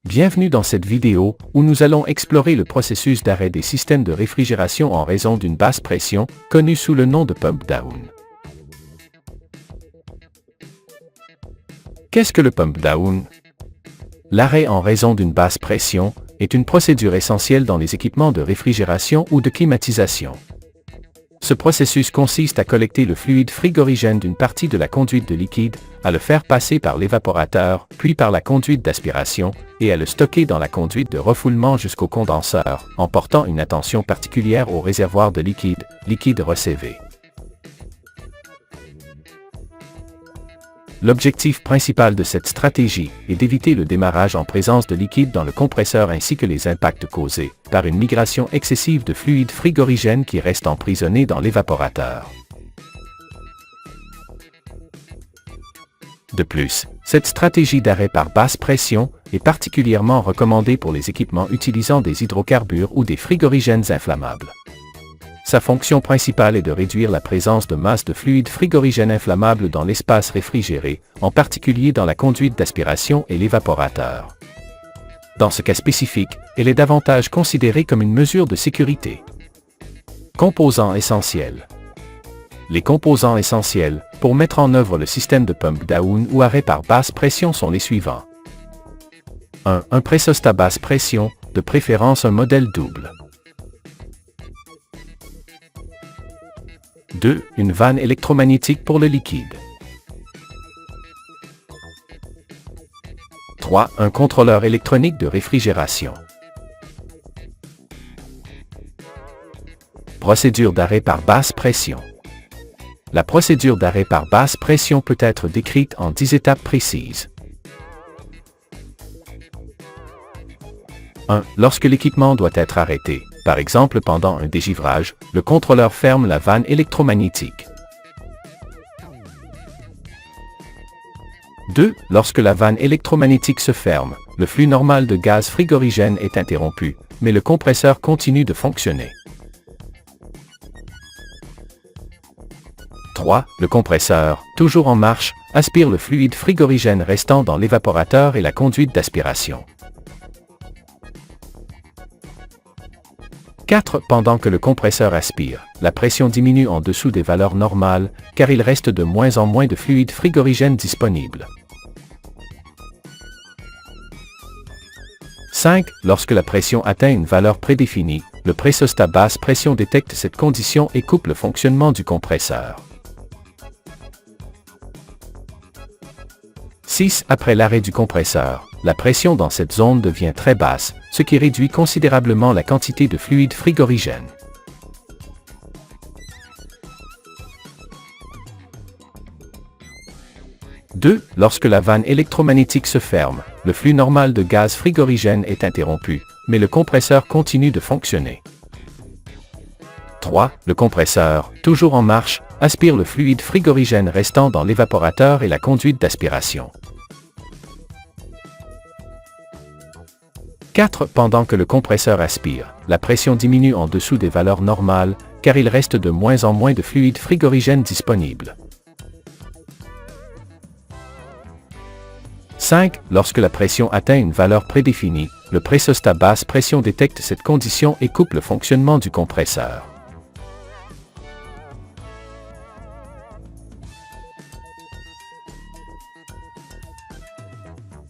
Bienvenue dans cette vidéo, où nous allons explorer le processus d'arrêt des systèmes de réfrigération en raison d'une basse pression, connu sous le nom de pump down. Qu'est-ce que le pump down? L'arrêt en raison d'une basse pression est une procédure essentielle dans les équipements de réfrigération ou de climatisation. Ce processus consiste à collecter le fluide frigorigène d'une partie de la conduite de liquide, à le faire passer par l'évaporateur, puis par la conduite d'aspiration, et à le stocker dans la conduite de refoulement jusqu'au condenseur, en portant une attention particulière au réservoir de liquide recevé. L'objectif principal de cette stratégie est d'éviter le démarrage en présence de liquide dans le compresseur ainsi que les impacts causés par une migration excessive de fluide frigorigène qui reste emprisonné dans l'évaporateur. De plus, cette stratégie d'arrêt par basse pression est particulièrement recommandée pour les équipements utilisant des hydrocarbures ou des frigorigènes inflammables. Sa fonction principale est de réduire la présence de masse de fluide frigorigène inflammable dans l'espace réfrigéré, en particulier dans la conduite d'aspiration et l'évaporateur. Dans ce cas spécifique, elle est davantage considérée comme une mesure de sécurité. Composants essentiels. Les composants essentiels pour mettre en œuvre le système de pump down ou arrêt par basse pression sont les suivants. 1. Un pressostat basse pression, de préférence un modèle double. 2. Une vanne électromagnétique pour le liquide. 3. Un contrôleur électronique de réfrigération. Procédure d'arrêt par basse pression. La procédure d'arrêt par basse pression peut être décrite en 10 étapes précises. 1. Lorsque l'équipement doit être arrêté, par exemple pendant un dégivrage, le contrôleur ferme la vanne électromagnétique. 2. Lorsque la vanne électromagnétique se ferme, le flux normal de gaz frigorigène est interrompu, mais le compresseur continue de fonctionner. 3. Le compresseur, toujours en marche, aspire le fluide frigorigène restant dans l'évaporateur et la conduite d'aspiration. 4. Pendant que le compresseur aspire, la pression diminue en dessous des valeurs normales, car il reste de moins en moins de fluide frigorigène disponible. 5. Lorsque la pression atteint une valeur prédéfinie, le pressostat basse pression détecte cette condition et coupe le fonctionnement du compresseur. 6. Après l'arrêt du compresseur, la pression dans cette zone devient très basse, ce qui réduit considérablement la quantité de fluide frigorigène. « 2. Lorsque la vanne électromagnétique se ferme, le flux normal de gaz frigorigène est interrompu, mais le compresseur continue de fonctionner. 3. Le compresseur, toujours en marche, aspire le fluide frigorigène restant dans l'évaporateur et la conduite d'aspiration. 4. Pendant que le compresseur aspire, la pression diminue en dessous des valeurs normales, car il reste de moins en moins de fluide frigorigène disponible. 5. Lorsque la pression atteint une valeur prédéfinie, le pressostat basse pression détecte cette condition et coupe le fonctionnement du compresseur.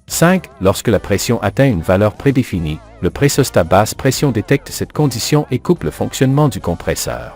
5. Lorsque la pression atteint une valeur prédéfinie, le pressostat basse pression détecte cette condition et coupe le fonctionnement du compresseur.